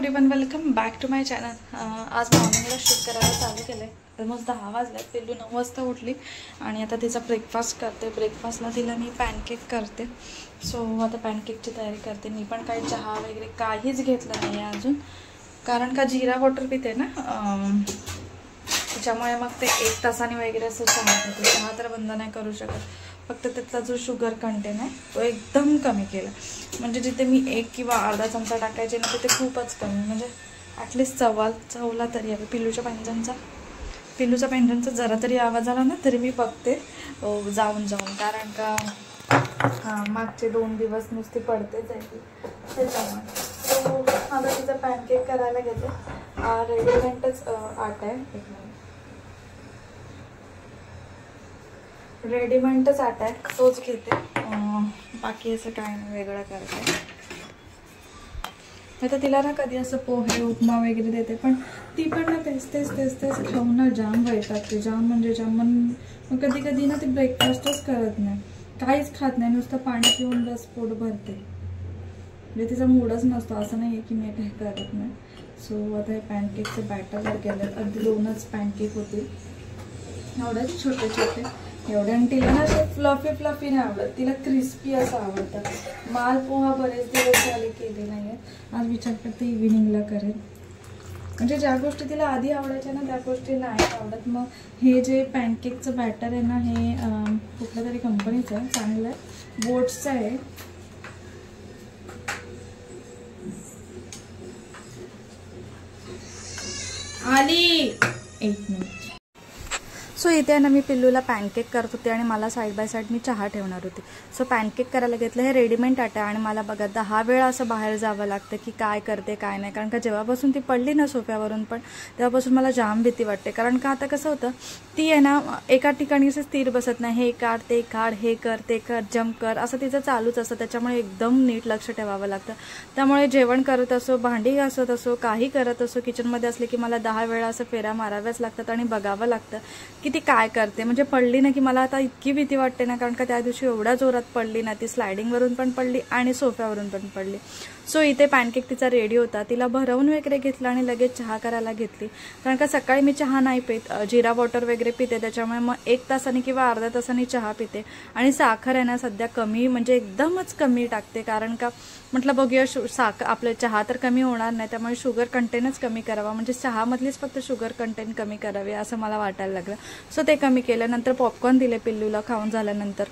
Everyone, welcome back to my channel. आज मॉर्निंगला shoot करायला चालू केलं आहे। ऑलमोस्ट 10 वाजले। पिल्लू 9 वाजता उठली आणि आता तिचा ब्रेकफास्ट करते। ब्रेकफास्टला तिला मी पॅनकेक करते। सो आता पॅनकेकची तयारी करते। मी पण काही चहा वगैरे काहीच घेतलं नाही आहे अजून, कारण का जिरा वॉटर पिते ना, त्याच्यामुळे मग ते 1 तासाने वगैरे असं चहा पिते। चहा तर बंद नाही करू शकत। फक्त त्यातला जो शुगर कंटेंट आहे तो एकदम कमी केला। म्हणजे जिथे मी 1 किंवा अर्धा चमचा टाकायचे ना तिथे खूपच कमी, म्हणजे ॲटलिस्ट चवला तरी हवे। पिल्लूचा पेंजनचा जरा तरी आवाज आला ना तरी मी बघते जाऊन, कारण का मागचे 2 दिवस नुसती पडतेच आहे त्याच्यामुळे। सो आता तिचं पॅनकेक करायला घेते। रेडीमेडच आटा आहे, रेडीमेडच आटा आहे तोच घेते। बाकी असं काय नाही वेगळं करते। आता तिला ना कधी असं पोहे उपमा वगैरे देते, पण ती पण ना तेच खाऊन ना जाम वैतागते। जाम म्हणजे जाम। मग कधी कधी ना ती ब्रेकफास्टच करत नाही, काहीच खात नाही, नुसतं पाणी पिऊन बस पोट भरते। म्हणजे तिचा मूडच नसतो। असं नाही आहे की मी काही करत नाही। सो आता हे पॅनकेकचं बॅटर केलं। अगदी 2च पॅनकेक होते, एवढेच छोटे छोटे एवढे। आणि तिला ना असे फ्लफी नाही आवडत, तिला क्रिस्पी असं आवडतं। मालपोहा बरेच दिवस झाले केले नाही आहेत। आज विचार करते इव्हिनिंगला करेल। म्हणजे ज्या गोष्टी तिला आधी आवडायच्या ना त्या गोष्टी नाही आवडत। मग हे जे पॅनकेकचं बॅटर आहे ना, हे कुठल्या तरी कंपनीचं आहे, चांगलं आहे, बोट्सचं आहे। आली 1 मिनिट। सो इथे ना मी पिल्लूला पॅनकेक करत होते आणि मला साईड बाय साईड मी चहा ठेवणार होती। सो पॅनकेक करायला घेतलं। हे रेडीमेड आटा आणि मला बघा 10 वेळा असं बाहेर जावं लागतं की काय करते काय नाही, कारण का जेव्हापासून ती पडली ना सोफ्यावरून पण तेव्हापासून मला जाम भीती वाटते। कारण का आता कसं होतं, ती आहे ना एका ठिकाणी असं स्थिर बसत नाही। हे काढ ते काढ, हे कर ते कर, जम्प कर, असं तिचं चालूच असतं। त्याच्यामुळे एकदम नीट लक्ष ठेवावं लागतं। त्यामुळे जेवण करत असो, भांडी घासत असो, काही करत असो, किचनमध्ये असले की मला 10 वेळा असं फेऱ्या माराव्याच लागतात आणि बघावं लागतं की ती काय करते। म्हणजे पडली ना की मला आता इतकी भीती वाटते ना, कारण का त्या दिवशी एवढ्या जोरात पडली ना, ती स्लायडिंगवरून पण पडली आणि सोफ्यावरून पण पडली। सो इथे पॅनकेक तिचा रेडी होता। तिला भरवून वगैरे घेतलं आणि लगेच चहा करायला घेतली, कारण का सकाळी मी चहा नाही पित, जिरा वॉटर वगैरे पिते। त्याच्यामुळे मग 1 तासाने किंवा अर्ध्या तासाने चहा पिते। आणि साखर आहे ना सध्या कमी, म्हणजे एकदमच कमी टाकते, कारण का म्हटलं बघूया आपलं चहा तर कमी होणार नाही, त्यामुळे शुगर कंटेंटच कमी करावा, म्हणजे चहामधलीच फक्त शुगर कंटेंट कमी करावे असं मला वाटायला लागलं। सो ते कमी केलं। नंतर पॉपकॉर्न दिले पिल्लूला खाऊन झाल्यानंतर।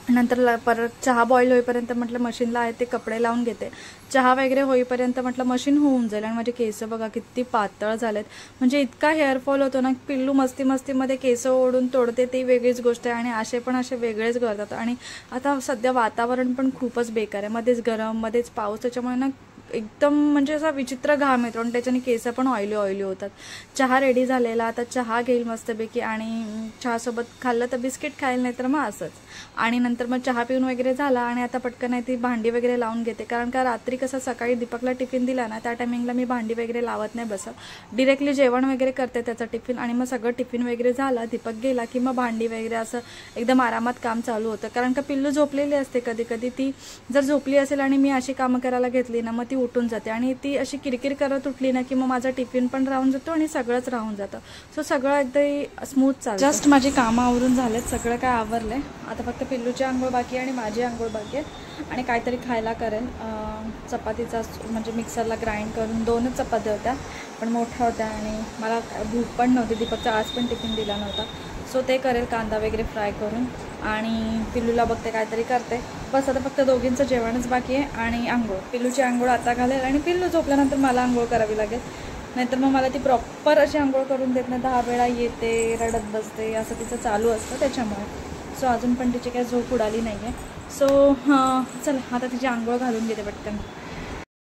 नंतर परत चहा बॉईल होईपर्यंत म्हटलं मशीनला आहे ते कपडे लावून घेते। चहा वगैरे होईपर्यंत म्हटलं मशीन होऊन जाईल। आणि माझे केस बघा किती पातळ झालेत, म्हणजे इतका हेअरफॉल होतो ना। पिल्लू मस्तीमध्ये केस ओढून तोडते ती वेगळीच गोष्ट आहे, आणि असे वेगळेच करतात। आणि आता सध्या वातावरण पण खूपच बेकार आहे, मध्येच गरम मध्येच पाऊस, त्याच्यामुळे ना एकदम म्हणजे असा विचित्र घाम येतो आणि त्याच्याने केस पण ऑइली होतात। चहा रेडी झालेला, आता चहा घेईल मस्तपैकी आणि चहासोबत खाल्लं तर बिस्किट खाईल, नाही तर मग असंच। आणि नंतर मग चहा पिऊन वगैरे झाला आणि आता पटकन ती भांडी वगैरे लावून घेते, कारण का रात्री कसं सकाळी दीपकला टिफिन दिला ना त्या टायमिंगला मी भांडी वगैरे लावत नाही बसत, डिरेक्टली जेवण वगैरे करते त्याचा टिफिन। आणि मग सगळं टिफिन वगैरे झाला, दीपक गेला की मग भांडी वगैरे असं एकदम आरामात काम चालू होतं। कारण का पिल्लू झोपलेली असते, कधी कधी ती जर झोपली असेल आणि मी अशी कामं करायला घेतली ना मग ती उठून जाते, आणि ती अशी किरकिर करत उठली ना की मग माझा टिफिन पण राहून जातो आणि सगळंच राहून जातं। सो सगळं एकदम स्मूथ चालतं। जस्ट माझी कामं आवरून झालेत, सगळं काय आवरलंय। आता फक्त पिल्लूची आंघोळ बाकी आणि माझी आंघोळ बाकी आहे, आणि काहीतरी खायला करेल। चपातीचा म्हणजे मिक्सरला ग्राइंड करून 2च चपात्या होत्या, पण मोठ्या होत्या आणि मला भूक पण नव्हती, दीपकचा आज पण टिफिन दिला नव्हता। सो ते करेल कांदा वगैरे फ्राय करून, आणि पिल्लूला बघते काहीतरी करते। बस आता फक्त दोघींचं जेवणच बाकी आहे आणि आंघोळ। पिल्लूची आंघोळ आता घालेल आणि पिल्लू झोपल्यानंतर मला आंघोळ करावी लागेल, नाहीतर मग मला ती प्रॉपर अशी आंघोळ करून देत नाही। 10 वेळा येते, रडत बसते, असं तिचं चालू असतं त्याच्यामुळे। सो अजून पण तिची काही झोप उडाली नाही आहे। सो चला आता तिची आंघोळ घालून घेते पटकन।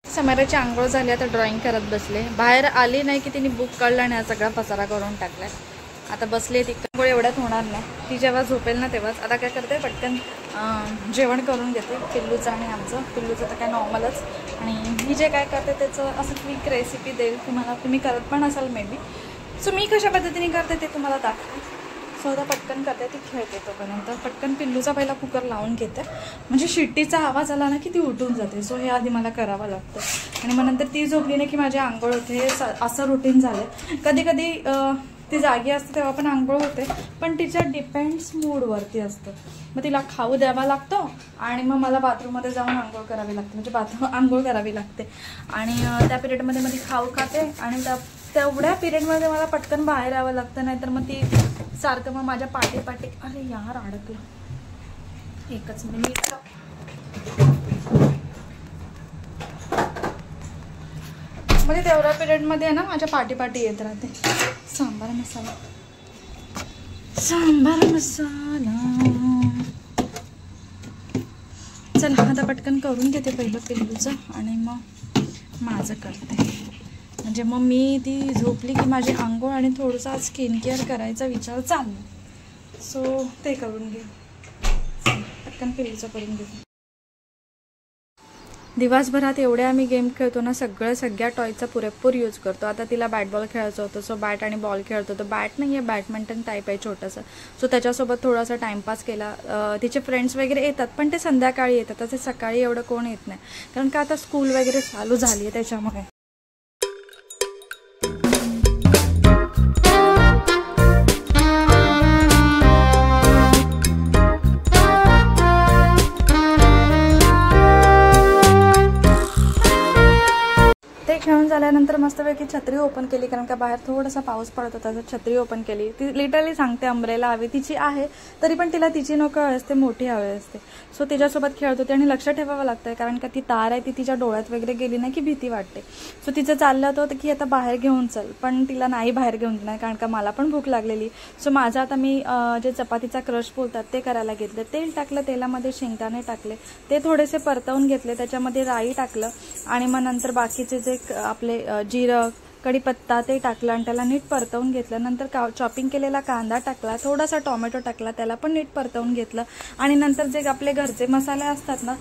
समराची आंघोळ झाली, आता ड्रॉइंग करत बसले। बाहेर आली नाही की तिने बुक काढला आणि सगळा पसारा करून टाकलाय। आता बसले, ती आंघोळ एवढ्यात होणार नाही, ती जेव्हा झोपेल ना तेव्हाच। आता काय करते पटकन जेवण करून घेते पिल्लूचं आणि आमचं। पिल्लूचं तर काय नॉर्मलच, आणि मी जे काय करते त्याचं असं क्विक रेसिपी देईल तुम्हाला, तुम्ही करत पण असाल मे बी। सो मी कशा पद्धतीने करते ते तुम्हाला दाखवते। सो आता पटकन करते, ती खेळते तोपर्यंत. पटकन पिल्लूचा पहिला कुकर लावून घेते, म्हणजे शिट्टीचा आवाज आला ना की ती उठून जाते. सो हे आधी मला करावं लागतं. आणि मग नंतर ती झोपली ना की माझी आंघोळ होते. हे असं रुटीन झालं. कधी कधी ती जागी असते तेव्हा पण आंघोळ होते, पण तिच्या डिपेंड्स मूडवरती असतं. मग तिला खाऊ द्यावा लागतो आणि मग मला बाथरूममध्ये जाऊन आंघोळ करावी लागते, म्हणजे आंघोळ करावी लागते. आणि त्या पिरियडमध्ये मग ती खाऊ खाते आणि तेवढ्या पिरियडमध्ये मला पटकन बाहेर यावं लागतं. नाहीतर मग ती सारखं मग माझ्या पाठी अरे यार अडकलं, एकच मिनिट. म्हणजे तेवढ्या पिरियडमध्ये ना माझ्या पाठी येत राहते. सांबार मसाला चला आता पटकन करून घेते पहिलं पिल्लूचं आणि मग माझं करते. म्हणजे मग मी ती झोपली की माझी आंघोळ आणि थोडंसं स्किन केअर करायचा विचार चालला. सो ते करून घे, पटकन पिल्लूचं करून घेते. दिवसभरात एवढे आम्ही गेम खेळतो ना, सगळ्या टॉयचा पुरेपूर यूज करतो. आता तिला बॅट बॉल खेळायचं होतं, सो बॅट आणि बॉल खेळत होतं. बॅट नाही आहे, बॅडमिंटन टाईप आहे छोटंसं. सो त्याच्यासोबत थोडासा टाईमपास केला. तिचे फ्रेंड्स वगैरे येतात, पण ते संध्याकाळी येतात, तसे सकाळी एवढं कोण येत नाही, कारण का आता स्कूल वगैरे चालू झाली आहे त्याच्यामुळे. खेळून झाल्यानंतर मस्तपैकी छत्री ओपन केली, कारण का बाहेर थोडासा पाऊस पडत होता. तर छत्री ओपन केली. ती लिटरली सांगते अंब्रेला हवी, तिची आहे तरी पण तिला तिची नको हवी असते, मोठी हवी असते. सो तिच्यासोबत खेळत होते आणि लक्ष ठेवावं लागतं, कारण का ती तार आहे, ती तिच्या डोळ्यात वगैरे गेली नाही की भीती वाटते. सो तिचं चाललं होतं की आता बाहेर घेऊन चल, पण तिला नाही बाहेर घेऊन नाही, कारण का मला पण भूक लागलेली. सो माझं आता मी जे चपातीचा क्रश बोलतात ते करायला घेतलं. तेल टाकलं, तेलामध्ये शेंगदाणे टाकले, ते थोडेसे परतवून घेतले, त्याच्यामध्ये राई टाकलं आणि मग नंतर बाकीचे जे आपले जिरं कढीपत्ता ते टाकलं आणि त्याला नीट परतवून घेतलं. नंतर चॉपिंग केलेला कांदा टाकला, थोडासा टोमॅटो टाकला, त्याला पण नीट परतवून घेतलं. आणि नंतर जे आपले घरचे मसाले असतात ना,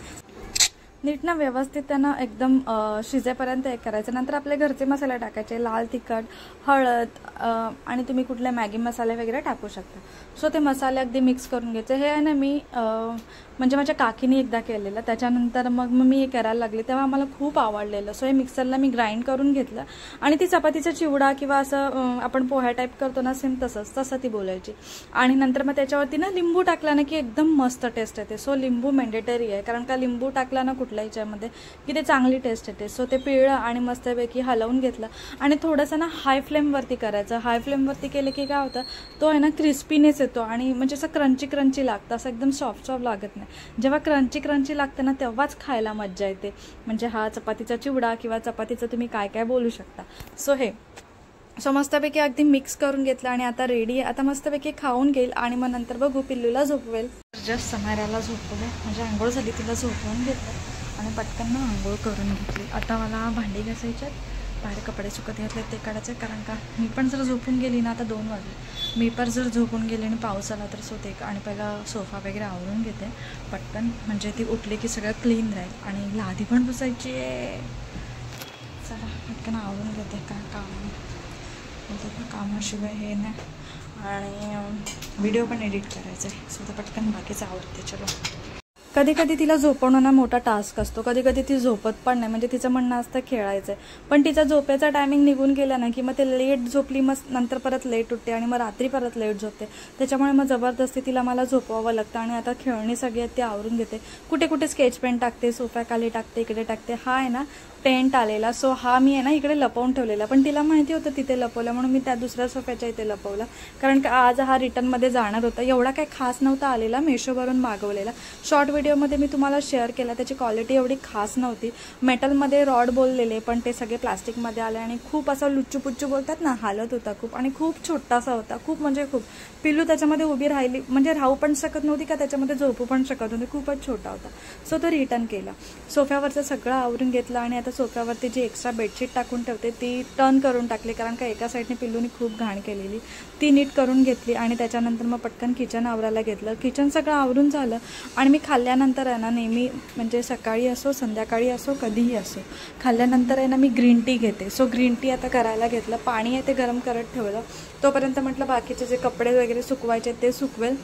नीट ना व्यवस्थित त्यांना एकदम शिजेपर्यंत हे करायचं. नंतर आपले घरचे मसाले टाकायचे, लाल तिखट, हळद आणि तुम्ही कुठले मॅगी मसाले वगैरे टाकू शकता. सो ते मसाले अगदी मिक्स करून घ्यायचे. हे आहे ना मी म्हणजे माझ्या काकीने एकदा केलेलं, त्याच्यानंतर मग मी हे करायला लागले, तेव्हा मला खूप आवडलेलं. सो हे मिक्सरला मी ग्राइंड करून घेतलं आणि ती चपातीचा चिवडा किंवा असं आपण पोह्या टाईप करतो ना, सेम तसं ती बोलायची. आणि नंतर मग त्याच्यावरती ना लिंबू टाकला ना की एकदम मस्त टेस्ट येते. सो लिंबू मॅन्डेटरी आहे, कारण का लिंबू टाकला ना कुठल्या ह्याच्यामध्ये की ते चांगली टेस्ट येते. सो ते पिळलं आणि मस्तपैकी हलवून घेतलं आणि थोडंसं ना हाय फ्लेमवरती करायचं. हाय फ्लेमवरती केलं की काय होतं, तो आहे ना क्रिस्पीनेस येतो आणि म्हणजे असं क्रंची लागतं, असं एकदम सॉफ्ट लागत नाही. जेव्हा क्रंची लागते ना तेव्हाच खायला मज्जा येते. म्हणजे हा चपातीचा चिवडा किंवा चपातीचं तुम्ही काय काय बोलू शकता. सो मस्तपैकी अगदी मिक्स करून घेतलं आणि आता रेडी आहे. आता मस्तपैकी खाऊन घेईल आणि मग नंतर बघू पिल्लूला झोपवेल. जस्ट समायराला झोपवले, म्हणजे आंघोळ झाली, तिला झोपवून घेतलं आणि पटकन ना आंघोळ करून घेतली. आता मला भांडी घासायच्यात, बाहेर कपडे सुकत घातले ते काढायचे, कारण का मी पण जर झोपून गेली ना, आता 2 वाजले, मी पण जर झोपून गेली आणि पाऊस आला तर सोते. आणि पहिला सोफा वगैरे आवरून घेते पटकन, म्हणजे ती उठली की सगळं क्लीन राहील. आणि लादी पण पुसायची आहे. चला पटकन आवरून घेते, काय कामाशिवाय हे नाही. आणि व्हिडिओ पण एडिट करायचा आहे, सो तर पटकन बाकीचं आवडते. चलो, कधी कधी तिला झोपवणं ना मोठा टास्क असतो. कधी कधी ती झोपत पण नाही, म्हणजे तिचं म्हणणं असतं खेळायचं आहे, पण तिचा झोपेचा टायमिंग निघून गेला ना की मग ते लेट झोपली, मग नंतर परत लेट उठते आणि मग रात्री परत लेट झोपते. त्याच्यामुळे मग जबरदस्ती तिला मला झोपवावं लागतं. आणि आता खेळणी सगळी आहेत ती आवरून घेते. कुठे कुठे स्केच पेन टाकते, सोफ्याखाली टाकते, इकडे टाकते. हा आहे ना टेंट आलेला, सो हा मी आहे ना इकडे लपवून ठेवलेला, पण तिला माहिती होतं तिथे लपवलं, म्हणून मी त्या दुसऱ्या सोफ्याच्या इथे लपवलं, कारण का आज हा रिटर्नमध्ये जाणार होता. एवढा काही खास नव्हता आलेला, मेशोवरून मागवलेला. शॉर्ट व्हिडिओमध्ये मी तुम्हाला शेअर केला, त्याची क्वालिटी एवढी खास नव्हती. मेटलमध्ये रॉड बोललेले, पण ते सगळे प्लास्टिकमध्ये आले आणि खूप असं लुच्चू बोलतात ना, हालत होता खूप. आणि खूप छोटासा होता, खूप म्हणजे खूप. पिल्लू त्याच्यामध्ये उभी राहिली, म्हणजे राहू पण शकत नव्हती का त्याच्यामध्ये झोपू पण शकत नव्हती, खूपच छोटा होता. सो तो रिटर्न केला. सोफ्यावरचं सगळं आवरून घेतलं आणि आता सोफ्यावरती जी एक्स्ट्रा बेडशीट टाकून ठेवते ती टर्न करून टाकली, कारण का एका साईडने पिल्लूनी खूप घाण केलेली, ती नीट करून घेतली. आणि त्याच्यानंतर मग पटकन किचन आवरायला घेतलं. किचन सगळं आवरून झालं आणि मी खाली खाल्ल्यानंतर आहे ना नेहमी म्हणजे सकाळी असो संध्याकाळी असो कधीही असो खाल्ल्यानंतर आहे ना मी ग्रीन टी घेते. सो ग्रीन टी आता करायला घेतलं. पाणी आहे ते गरम करत ठेवलं. तोपर्यंत म्हटलं बाकीचे जे कपडे वगैरे सुकवायचे ते सुकवेल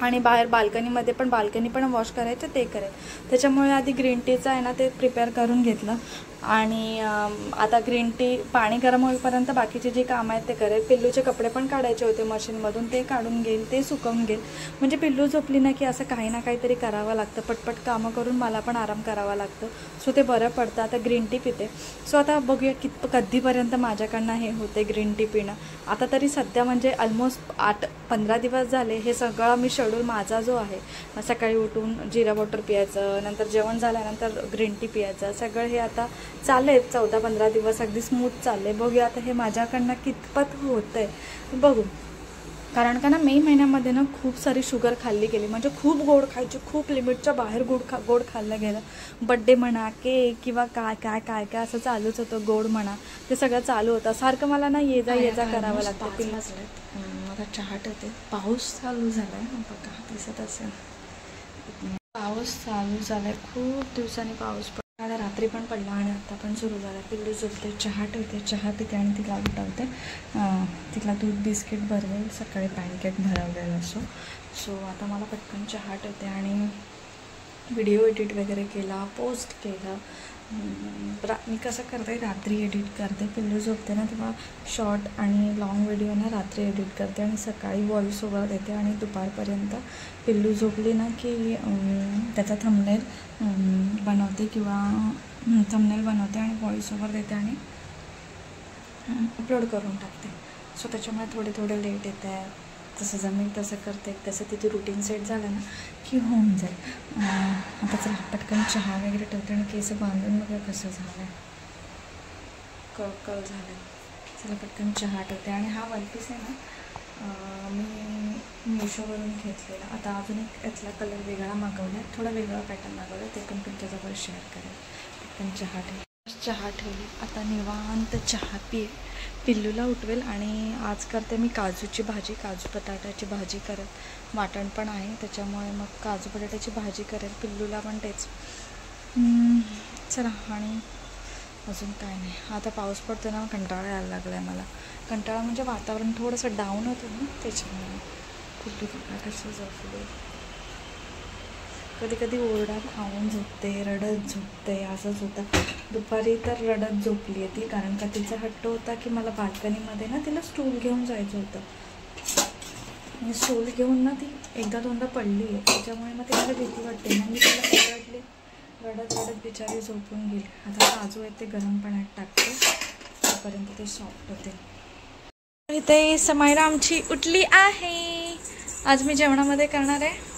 आणि बाहेर बाल्कनी पण वॉश करायचं ते करेल. त्याच्यामुळे आधी ग्रीन टीचं आहे ना ते प्रिपेअर करून घेतलं आणि आता ग्रीन टी पाणी गरम होईपर्यंत बाकीचे जे कामं आहेत ते करेल. पिल्लूचे कपडे पण काढायचे होते मशीनमधून, ते काढून घेईल, ते सुकवून घेईल. म्हणजे पिल्लू झोपली ना की असं काही ना काहीतरी करावं लागतं. पटपट कामं करून मला पण आराम करावा लागतं. सो ते बरं पडतं. आता ग्रीन टी पिते. सो आता बघूया कधीपर्यंत माझ्याकडनं हे होते ग्रीन टी पिणं. आता तरी सध्या म्हणजे ऑलमोस्ट 8-15 दिवस झाले हे सगळं मी शेड्यूल माझा जो आहे, सकाळी उठून जिरा वॉटर पियायचं, नंतर जेवण झाल्यानंतर ग्रीन टी पियायचं, सगळं हे आता चालले 14-15 दिवस अगदी स्मूथ चालले. बघूया आता हे माझ्याकडनं कितपत होतं आहे बघू. कारण का ना मे महिन्यामध्ये ना खूप सारी शुगर खाल्ली गेली. म्हणजे खूप गोड खायची, खूप लिमिटच्या बाहेर गोड खाल्लं गेलं. बड्डे म्हणा, केक किंवा काय असं चालूच होतं. गोड म्हणा ते सगळं चालू होतं. सारखं मला ना ये जा करावं लागतं. मला चहा ठेवते. पाऊस चालू झाला आहे बघा, दिसत असेल. पाऊस चालू झाला आहे. खूप दिवसांनी पाऊस पडला. रात्री पण पडला आणि आता पण सुरू झाला. पिल्लू झोपते. चहा ठेवते, चहा पिते आणि तिला उठवते. तिला दूध बिस्किट भरवेल. सकाळी पॅनकेक भरवलेलं असो. सो आता मला पटकन चहा ठेवते आणि व्हिडिओ एडिट वगैरे केला, पोस्ट केलं. मी कसं करते, रात्री एडिट करते. पिल्लू झोपते ना तेव्हा शॉर्ट आणि लॉंग व्हिडिओ ना रात्री एडिट करते आणि सकाळी व्हॉइस ओव्हर देते आणि दुपारपर्यंत पिल्लू झोपली ना की त्याचा थंबनेल बनवते किंवा थंबनेल बनवते आणि व्हॉइस ओव्हर देते आणि अपलोड करून टाकते. सो त्याच्यामुळे थोडे लेट येत आहे. जसं जमेल तसं करते. तसं तिथे रुटीन सेट झालं ना की होऊन जाईल. आता चला पटकन चहा वगैरे ठेवते आणि केस बांधून बघा कसं झालं आहे, कळ झालं. चला पटकन चहा ठेवते. आणि हा वन पीस आहे ना मी मिशोवरून घेतलेला. आता अजून एक यातला कलर वेगळा मागवला आहे, थोडा वेगळा पॅटर्न मागवला, ते पण तुमच्याजवळ शेअर करेल. पटकन चहा ठेवली. आता निवांत चहा पिल्लूला उठवेल आणि आज करते मी काजूची भाजी, काजू बटाट्याची भाजी करेल. वाटण पण आहे त्याच्यामुळे मग काजू बटाट्याची भाजी करेल. पिल्लूला पण तेच. चला आणि अजून काय नाही. आता पाऊस पडतो ना, कंटाळा यायला लागला आहे मला. कंटाळा म्हणजे वातावरण थोडंसं डाऊन होतं ना त्याच्यामुळे. पिल्लू बघा कसं झोपले. कधी ओरडा खाऊन झोपते, रडत झोपते, असंच होतं. दुपारी तर रडत झोपली आहे ती. कारण का तिचा हट्ट होता की मला बाल्कनीमध्ये ना तिला स्टूल घेऊन जायचं होतं. आणि स्टूल घेऊन ना ती 1-2दा पडली आहे. त्याच्यामुळे मग तिला भीती वाटते. मग मी तिला रडत बिचारी झोपून गेली. आता काजू आहे ते गरम पाण्यात टाकते तोपर्यंत ते सॉफ्ट होते. इथे समायरा आमची उठली आहे. आज मी जेवणामध्ये करणार आहे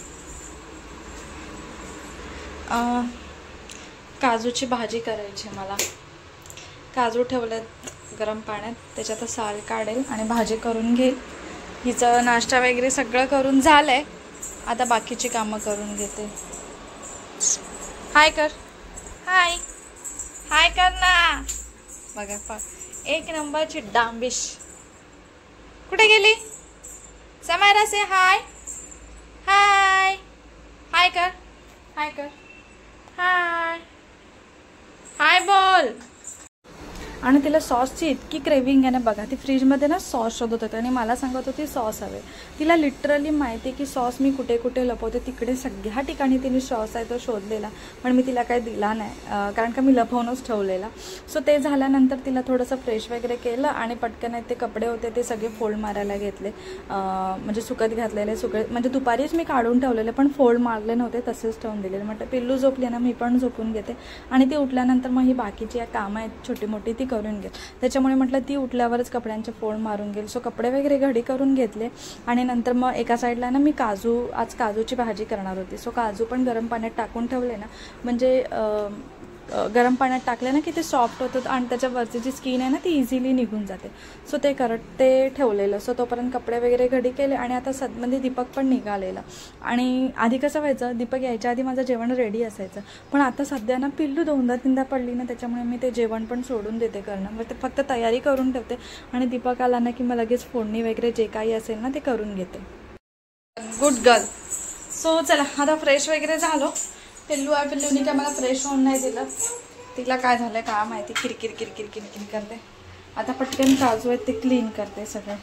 काजूची भाजी करायची. मला काजू ठेवलेत गरम पाण्यात, त्याच्यात साल काढेल आणि भाजी करून घेईल. हिचं नाश्ता वगैरे सगळं करून झालं आहे. आता बाकीची कामं करून घेते. हाय कर, हाय कर ना. बघा एक नंबरची डांबिश. कुठे गेली समायरा? से हाय कर, हाय बोल. आणि तिला सॉसची इतकी क्रेविंग आहे ना बघा. ती फ्रीजमध्ये ना सॉस शोधत होते आणि मला सांगत होती सॉस हवे. तिला लिटरली माहिती आहे की सॉस मी कुठे कुठे लपवते. तिकडे सगळ्या ठिकाणी तिने सॉस आहे तो शोधलेला, पण मी तिला काही दिला नाही कारण का मी लपवूनच ठेवलेला. सो ते झाल्यानंतर तिला थोडंसं फ्रेश वगैरे केलं आणि पटकन ते कपडे होते ते सगळे फोल्ड मारायला घेतले. म्हणजे सुकत घातलेले म्हणजे दुपारीच मी काढून ठेवलेले पण फोल्ड मारले नव्हते, तसेच ठेवून दिलेले. म्हटलं पिल्लू झोपली ना मी पण झोपून घेते आणि ती उठल्यानंतर मग ही बाकीची कामं आहेत छोटी मोठी ती करून घेईल. त्याच्यामुळे म्हटलं ती उठल्यावरच कपड्यांचे फोल्ड मारून घेईल. सो कपडे वगैरे घडी करून घेतले आणि नंतर मग एका साईडला ना मी आज काजूची भाजी करणार होती. सो काजू पण गरम पाण्यात टाकून ठेवले ना, म्हणजे गरम पाण्यात टाकले ना की ते सॉफ्ट होतं आणि त्याच्यावरची जी स्किन आहे ना ती इझिली निघून जाते. सो ते ठेवलेलं. सो तोपर्यंत कपडे वगैरे घडी केले आणि आता म्हणजे दीपक पण निघालेला. आणि आधी कसं व्हायचं, दीपक यायच्या आधी माझं जेवण रेडी असायचं. पण आता सध्या ना पिल्लू 2-3दा पडली ना त्याच्यामुळे मी ते जेवण पण सोडून देते करणं. मग ते फक्त तयारी करून ठेवते आणि दीपक आला ना की मग लगेच फोडणी वगैरे जे काही असेल ना ते करून घेते. Good girl. सो सो चला आता फ्रेश वगैरे झालो. पिल्लूनी काय मला फ्रेश होऊन नाही दिलं. तिला काय झालंय काय माहिती, किरकिर किरकिर किरकिर करते. आता पटकन काजू आहेत ते क्लीन करते सगळं.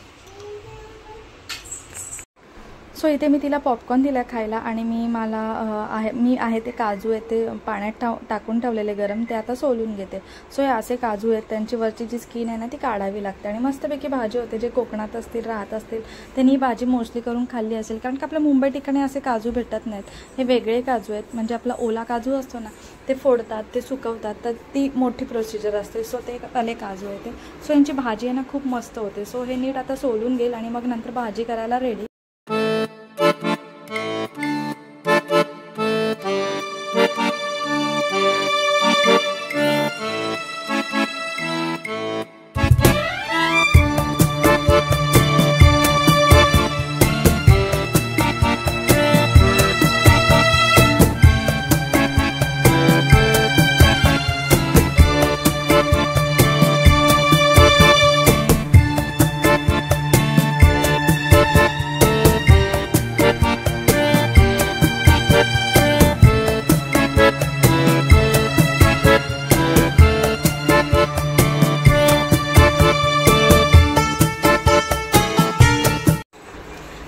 सो इथे मी तिला पॉपकॉर्न दिला खायला आणि मी आहे ते काजू आहेत ते पाण्यात टाकून ठेवलेले गरम, ते आता सोलून घेते. सो हे असे काजू आहेत, त्यांची वरची जी स्किन आहे ना ती काढावी लागते आणि मस्तपैकी भाजी होते. जे कोकणात असतील राहत असतील त्यांनी ही भाजी मोस्टली करून खाल्ली असेल, कारण की आपल्या मुंबई ठिकाणी असे काजू भेटत नाहीत. हे वेगळे काजू आहेत, म्हणजे आपला ओला काजू असतो ना ते फोडतात, ते सुकवतात, तर ती मोठी प्रोसिजर असते. सो ते आले काजू आहे ते. सो यांची भाजी आहे ना खूप मस्त होते. सो हे नीट आता सोलून घेईल आणि मग नंतर भाजी करायला रेडी.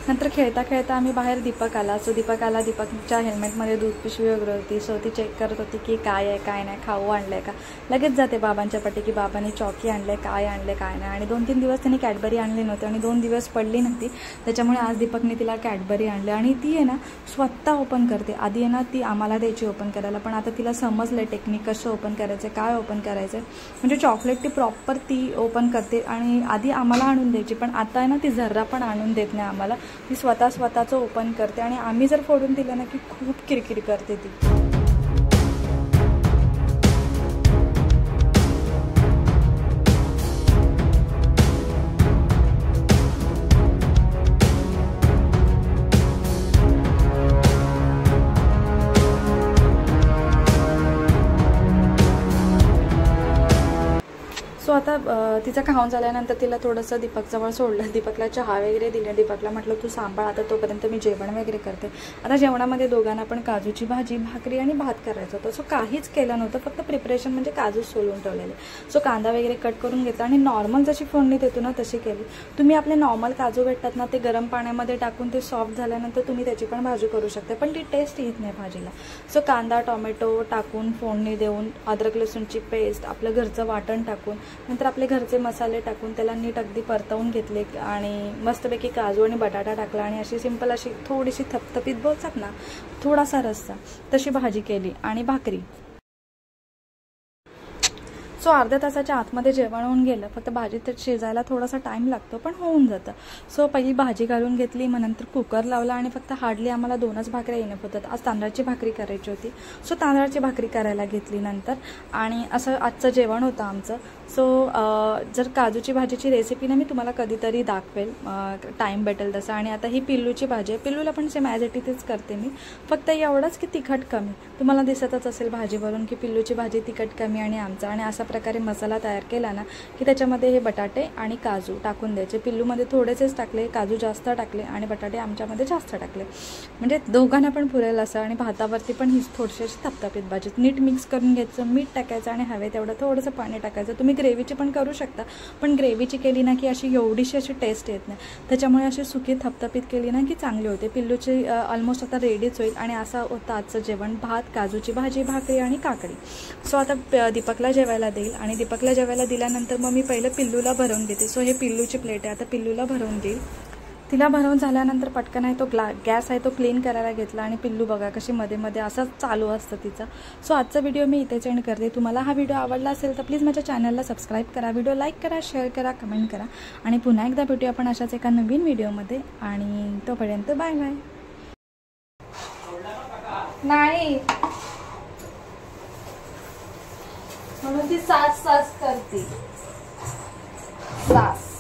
नंतर खेळता खेळता आम्ही बाहेर दीपक आला. सो दीपकच्या हेल्मेटमध्ये दूध पिशवी वगैरे होती. सो ती चेक करत होती की काय आहे काय नाही, खाऊ आणलंय का. लगेच जाते बाबांच्या पाठी की बाबांनी चॉकी आणले, काय आणले काय नाही. आणि 2-3 दिवस त्यांनी कॅडबरी आणली नव्हती आणि 2 दिवस पडली नव्हती, त्याच्यामुळे आज दीपकने तिला कॅडबरी आणली. आणि ती आहे ना स्वतः ओपन करते. आधी आहे ना ती आम्हाला द्यायची ओपन करायला, पण आता तिला समजलं टेक्निक कसं ओपन करायचं, काय ओपन करायचं. म्हणजे चॉकलेट ती प्रॉपर ती ओपन करते आणि आधी आम्हाला आणून द्यायची, पण आता आहे ना ती जर्रा पण आणून देत नाही आम्हाला. ती स्वतःचं ओपन करते आणि आम्ही जर फोडून दिलं ना की खूप किरकिर करते ती. सो आता तिचं खाऊन झाल्यानंतर तिला थोडंसं दीपकजवळ सोडलं. दीपकला चहा वगैरे दिले. दीपकला म्हटलं तू सांभाळ आता, तोपर्यंत मी जेवण वगैरे करते. आता जेवणामध्ये दोघांना पण काजूची भाजी, भाकरी आणि भात करायचं होतं. सो काहीच केलं नव्हतं, फक्त प्रिपरेशन म्हणजे काजूच सोलून ठेवलेले. सो कांदा वगैरे कट करून घेतला आणि नॉर्मल जशी फोडणी देतो ना तशी केली. तुम्ही आपले नॉर्मल काजू भेटतात ना ते गरम पाण्यामध्ये टाकून ते सॉफ्ट झाल्यानंतर तुम्ही त्याची पण भाजी करू शकता, पण ती टेस्ट येत नाही भाजीला. सो कांदा टोमॅटो टाकून फोडणी देऊन अद्रक लसूणची पेस्ट, आपलं घरचं वाटण टाकून नंतर आपले घरचे मसाले टाकून त्याला नीट अगदी परतवून घेतले आणि मस्तपैकी काजू आणि बटाटा टाकला आणि अशी सिंपल अशी थोडीशी थपथपीत बोलतात ना, थोडासा रस्सा, तशी भाजी केली आणि भाकरी. सो अर्ध्या तासाच्या आतमध्ये जेवण होऊन गेलं. फक्त भाजी तर शिजायला थोडासा टाईम लागतो, पण होऊन जातं. सो पहिली भाजी घालून घेतली, मग नंतर कुकर लावला आणि फक्त हार्डली आम्हाला 2च भाकऱ्या येणं होतात. आज तांदळाची भाकरी करायची होती. सो तांदळाची भाकरी करायला घेतली नंतर आणि असं आजचं जेवण होतं आमचं. सो जर काजूची भाजीची रेसिपी ना मी तुम्हाला कधीतरी दाखवेल, टाईम भेटेल तसं. आणि आता ही पिल्लूची भाजी आहे. पिल्लूला पण सेम ॲज इट इज करते मी, फक्त एवढंच की तिखट कमी. तुम्हाला दिसतच असेल भाजीवरून की पिल्लूची भाजी तिखट कमी आणि आमचा. आणि असा प्रकारे मसाला तयार केला ना की त्याच्यामध्ये हे बटाटे आणि काजू टाकून द्यायचे. पिल्लूमध्ये थोडेसेच टाकले, काजू जास्त टाकले आणि बटाटे आमच्यामध्ये जास्त टाकले, म्हणजे दोघांना पण पुरेल असं. आणि भातावरती पण ही थोडीशी अशी थपथपीत भाजी नीट मिक्स करून घ्यायचं. मीठ टाकायचं आणि हवे तेवढं थोडंसं पाणी टाकायचं. तुम्ही ग्रेव्हीची पण करू शकता, पण ग्रेव्हीची केली ना की अशी एवढीशी अशी टेस्ट येत नाही. त्याच्यामुळे अशी सुकी थपथपीत केली ना की चांगली होते. पिल्लूची ऑलमोस्ट आता रेडीच होईल. आणि असं होतं आजचं जेवण, भात, काजूची भाजी, भाकरी आणि काकडी. सो आता दीपकला जेवायला देईल आणि दीपकला जेवायला दिल्यानंतर मग मी पहिलं पिल्लूला भरवून घेते. सो हे पिल्लूची प्लेट आहे, आता पिल्लूला भरवून देईल. तिला भरवून झाल्यानंतर पटकन आहे तो गॅस आहे तो क्लीन करायला घेतला आणि पिल्लू बघा कशी मध्ये मध्ये असंच चालू असतं तिचं. सो आजचा व्हिडिओ मी इथेच एंड करते. तुम्हाला हा व्हिडिओ आवडला असेल तर प्लीज माझ्या चॅनलला सबस्क्राईब करा, व्हिडिओ लाईक करा, शेअर करा, कमेंट करा आणि पुन्हा एकदा भेटूया आपण अशाच एका नवीन व्हिडिओमध्ये. आणि तोपर्यंत बाय बाय. नाही म्हणून ती सास करते. सास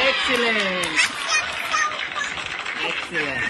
Excellent. Excellent.